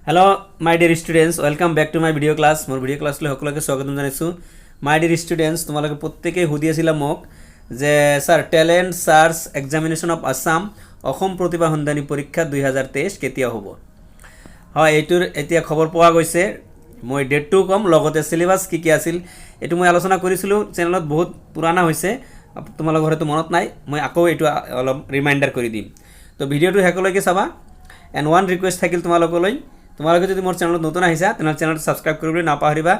Hello, my dear students. Welcome back to my video class. More video class le hokolake swagotom janaisu. My dear students, তোমালোকে প্রত্যেককে হুদিয়াছিলা মোক যে sir talent search examination of Assam Assam প্ৰতিভা সন্ধানী পৰীক্ষা 2023 কেতিয়া হ'ব হয় এইটোৰ এতিয়া খবৰ পোৱা গৈছে মই ডেটটো কম লগতে সিলেবাস কি আছিল এটো মই আলোচনা কৰিছিলো চেনেলত বহুত পুৰানা হৈছে তোমালোকৰ হয়তো মনত নাই মই আকৌ এটো অলপ ৰিমাইন্ডাৰ কৰি দিম তো ভিডিওটো হেকলৈকে চাবা এন্ড ওয়ান ৰিকুৱেষ্ট থাকিল তোমালোকলৈ তোমালোকে যদি মোৰ চেনেলত নতুন আহিছা তেনে চেনেলটো সাবস্ক্ৰাইব কৰিবলৈ নাপাহৰিবা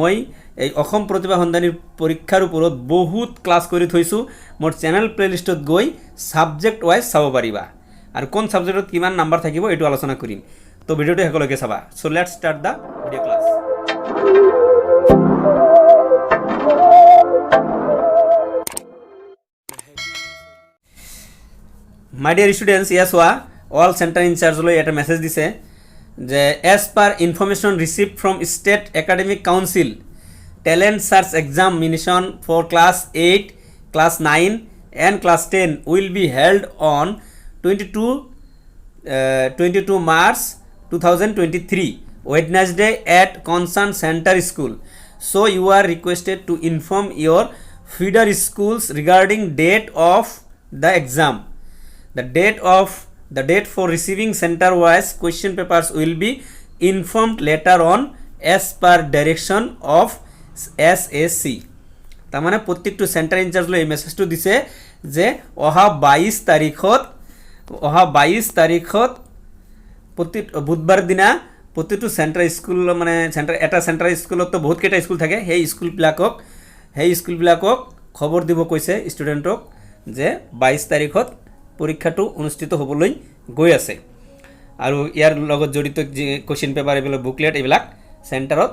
মই এই অসম প্ৰতিভা সন্ধানী পৰীক্ষাৰ ওপৰত বহুত ক্লাস কৰি থৈছো মোৰ চেনেল প্লেলিষ্টত গৈ সাবজেক্ট ওয়াইজ চাব পাৰিবা আৰু কোন সাবজেক্টত কিমান নাম্বাৰ থাকিব এটো আলোচনা কৰিম তো ভিডিওটো হেকলৈকে চাবা so let's start da video class My dear students, yes, all center in charge lo eta message dise যে as per information received from state academic council talent search examination for class 8 class 9 and class 10 will be held on 22 March 2023 Wednesday at concerned center school, so you are requested to inform your feeder schools regarding date of the exam. The date for receiving center wise question papers will be informed later on as per direction of SAC. তার মানে প্রত্যেকটো centre in charge লৈ এই মেসেজটো দিছে যে অহা 22 তারিখত প্রতি বুধবার দিনা প্রত্যেকটো সেন্টার স্কুল মানে সেন্টার এটা সেন্টার স্কুলত তো বহুত কেটা স্কুল থাকে সেই স্কুলবিলাকক খবৰ দিব কৈছে ষ্টুডেন্টক যে 22 তাৰিখত পৰীক্ষাটো অনুষ্ঠিত হ'বলৈ গৈ আছে আৰু ইয়াৰ লগত জড়িত যে কোশ্চেন পেপাৰ এবিলাক বুকলেট এবিলাক সেন্টাৰত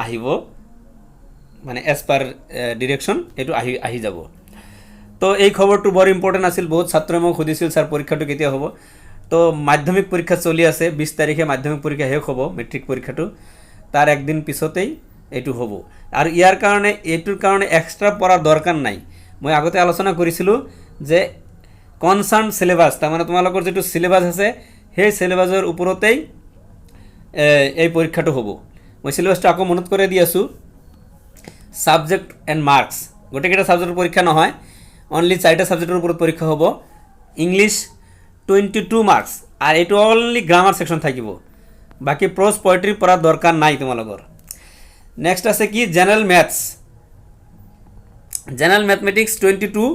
আহিব মানে এজ পাৰ ডিৰেকশন এটো আহি যাব তো এই খবৰটো বৰ ইম্পৰ্টেন্ট আছিল বহুত ছাত্ৰই মোক সুধিছিল স্যাৰ পৰীক্ষাটো কেতিয়া হ'ব তো মাধ্যমিক পৰীক্ষা চলি আছে 20 তাৰিখে মাধ্যমিক পৰীক্ষা শেষ হ'ব মেট্ৰিক পৰীক্ষাটো তাৰ একদিন পিছতেই এটো হ'ব আৰু ইয়াৰ কাৰণে এটোৰ কাৰণে এক্সট্ৰা পঢ়াৰ দৰকাৰ নাই মই আগতে আলোচনা কৰিছিলো যে কনসাৰ্ন সিলেবাস তাৰ মানে তোমালোকৰ যেটো সিলেবাস আছে সেই সিলেবাসৰ ওপৰতেই এই পৰীক্ষাটো হ'ব মই সিলেবাসটো আকৌ মনত কৰি দি আছো সাবজেক্ট এন্ড মাৰ্কস গোটেইটা সাবজেক্টৰ পৰীক্ষা নহয় অনলি 4টা সাবজেক্টৰ ওপৰত পৰীক্ষা হ'ব ইংলিশ 22 মাৰ্কস আৰ এটো অনলি গ্ৰামাৰ সেকশন থাকিব বাকি প্ৰোজ পোয়েট্ৰি পড়াৰ দৰকাৰ নাই তোমালোকৰ নেক্সট আছে কি জেনারেল ম্যাথমেটিক্স 22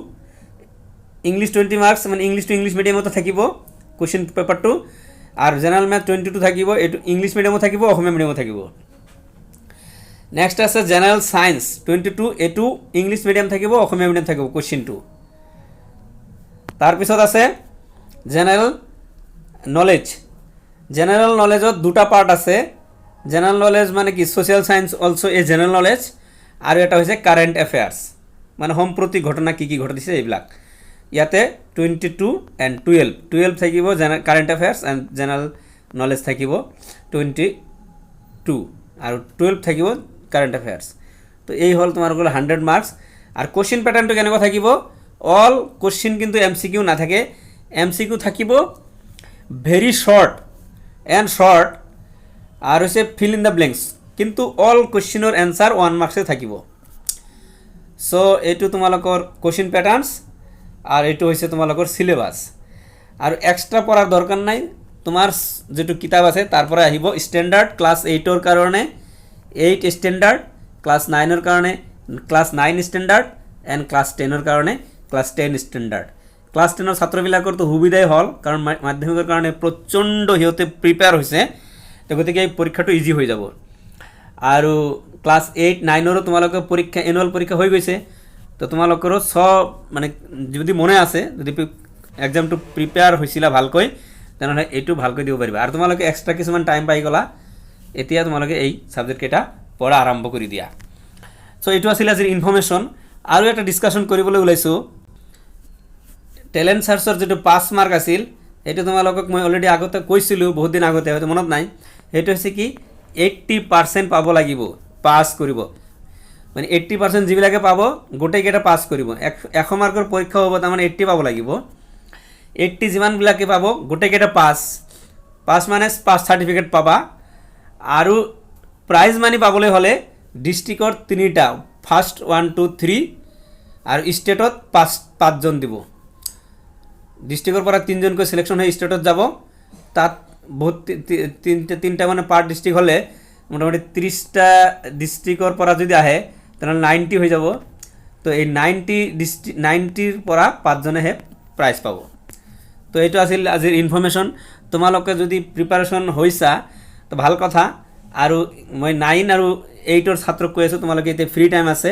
ইংলিশ 20 মার্কস মানে ইংলিশ টু ইংলিশ মিডিয়ামত থাকিব কোশ্চেন পেপারটো আর জেনারেল ম্যাথ 22 থাকিব এটো ইংলিশ মিডিয়ামত থাকিব অসমীয়া মিডিয়ামত থাকিব নেক্সট আছে জেনারেল সায়েন্স 22 এটো ইংলিশ মিডিয়াম থাকিব অসমীয়া মিডিয়াম থাকিব কোশ্চেনটো তার পিছত আছে জেনারেল নলেজত দুটা পার্ট আছে জেনারেল নলেজ মানে কি social science also a general knowledge আর এটা হইছে কারেন্ট অ্যাফেয়ার্স মানে সম্প্রতি ঘটনা কি ঘটিছে এইবিলাক ইয়াতে 22 এন্ড 12 থাকিব current affairs and general knowledge থাকিব 22 আর 12 থাকিব কারেন্ট অ্যাফেয়ার্স তো এই হল তোমার 100 মার্কস আর কোশ্চেন প্যাটার্নটো কেনেকৈ থাকিব অল কোশ্চেন কিন্তু এমসিকিউ না থাকে এমসিকিউ থাকিব ভেরি শর্ট আর হইছে ফিল ইন দা ব্ল্যাঙ্কস কিন্তু অল কোশ্চেনৰ এনসাৰ 1 মাৰ্কসে থাকিব সো এটো তোমালোকৰ কোশ্চেন প্যাটাৰ্নস আৰ এটো হইছে তোমালোকৰ সিলেবাস আর এক্সট্রা পড়ার দরকার নাই তোমার যেটো কিতাব আছে তারপরে আহিব স্ট্যান্ডার্ড ক্লাস 8 এর কারণে 8 স্ট্যান্ডার্ড ক্লাস 9 এর কারণে ক্লাস 9 স্ট্যান্ডার্ড এন্ড ক্লাস 10 এর কারণে ক্লাস 10 স্ট্যান্ডার্ড ক্লাস 10 এর ছাত্ৰবিলাকৰ তো সুবিধাই হল কাৰণ মাধ্যমিকৰ কাৰণে প্ৰচণ্ড হিয়তে প্ৰিপেয়াৰ হৈছে তো গতিকে এই পৰীক্ষাটো ইজি হৈ যাব আৰু ক্লাস 8 9 এৰ তোমালোকৰ পৰীক্ষা এনুয়াল পৰীক্ষা হৈ গৈছে তো তোমালোকৰ সব মানে যদি মনে আছে যদি এক্সামটো প্ৰিপেয়াৰ হৈছিলা ভালকৈ তেনহলে এটো ভালকৈ দিব পাৰিবা আৰু তোমালোকে এক্সট্ৰা কিছুমান টাইম পাই গলা এতিয়া তোমালোকে এই সাবজেক্ট কেটা পঢ়া আৰম্ভ কৰি দিয়া সো এটো আছিল আজিৰ ইনফৰমেশন আৰু এটা ডিসকাশন কৰিবলৈ ওলাইছো ট্যালেন্ট সাৰ্চৰ যেটো 5 মাৰ্ক আছিল এটো তোমালোকক মই অলৰেডি আগতে কৈছিলো বহুত দিন আগতে হয়তো মনত নাই এটো হৈছে কি 80% পাব লাগিব পাস কৰিব মানে 80% যিবিলাকে পাব গোটেইকেটা পাস কৰিব 100 মাৰ্কৰ পৰীক্ষা হ'ব তাৰ মানে 80 পাব লাগিব 80 যিমান বিলাকে পাব গোটেইকেটা পাস মানে পাস সার্টিফিকেট পাবা আৰু প্ৰাইজ মানি পাবলৈ হ'লে ডিষ্ট্ৰিক্টৰ 3টা ফাৰ্ষ্ট 1 2 3 আৰু ষ্টেটত 5জন দিব ডিষ্ট্ৰিক্টৰ পৰা 3জনকৈ সিলেকশন হৈ ষ্টেটত যাব তাত বহুত তিনটা মানে পাৰ ডিষ্ট্ৰিক্ট হ'লে মোটামুটি 30টা ডিষ্ট্ৰিক্টৰ পৰা যদি আহে তেনেহ'লে 90 হৈ যাব তো এই 90ৰ পৰা 5জনেহে প্ৰাইজ পাব তো এইটো আছিল আজিৰ ইনফৰমেশ্যন তোমালোকে যদি প্ৰিপাৰেশ্যন হৈছা তো ভাল কথা আৰু মই 9 আৰু 8ৰ ছাত্ৰক কৈ আছোঁ তোমালোকে এতিয়া ফ্ৰী টাইম আছে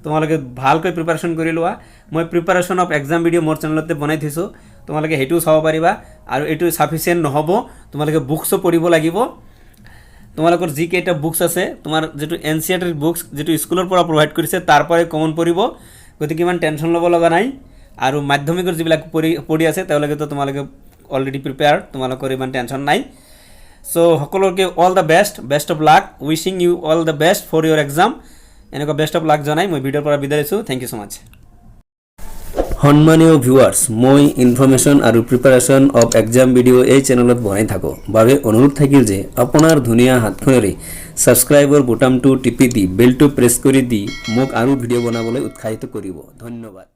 তোমালোকে ভালকৈ প্ৰিপাৰেশ্যন কৰি লোৱা মই প্ৰিপাৰেশ্যন অফ এক্সাম ভিডিঅ' মোৰ চেনেলতে বনাই থৈছোঁ তোমালোকে সেইটোও চাব পাৰিবা আৰু এইটো সাফিচিয়েণ্ট নহ'ব তোমালোকে বুকছো পঢ়িব লাগিব তোমালোকৰ যি কেইটা বুকছ আছে তোমাৰ যেটো এনসিআৰটিৰ বুকছ যেটো স্কুলৰ পৰা প্ৰভাইড কৰিছে তাৰ পৰাই কমন পঢ়িব গতিকে ইমান টেনশ্যন ল'ব লগা নাই আৰু মাধ্যমিকৰ যিবিলাক পঢ়ি আছে তেওঁলোকে তো তোমালোকে অলৰেডি প্ৰিপেয়াৰ তোমালোকৰ ইমান টেনশ্যন নাই সো সকলোকে all the best of luck wishing you all the best for your exam এনেকুৱা বেষ্ট অফ লাক জনাই মই ভিডিঅ'ৰ পৰা বিদায় লৈছোঁ থেংক ইউ সো মাচ সন্মানীয় ভিউয়াৰ্স মই ইনফৰমেশন আৰু প্ৰিপাৰেশ্যন অফ এক্সাম ভিডিঅ' এই চেনেলত বনাই থাকো বাবে অনুৰোধ থাকিল যে আপোনাৰ ধুনীয়া হাতখনেৰে সাবস্ক্ৰাইবৰ বুটামটো টিপি দি বেলটো প্ৰেছ কৰি দি মোক আৰু ভিডিঅ' বনাবলৈ উৎসাহিত কৰিব ধন্যবাদ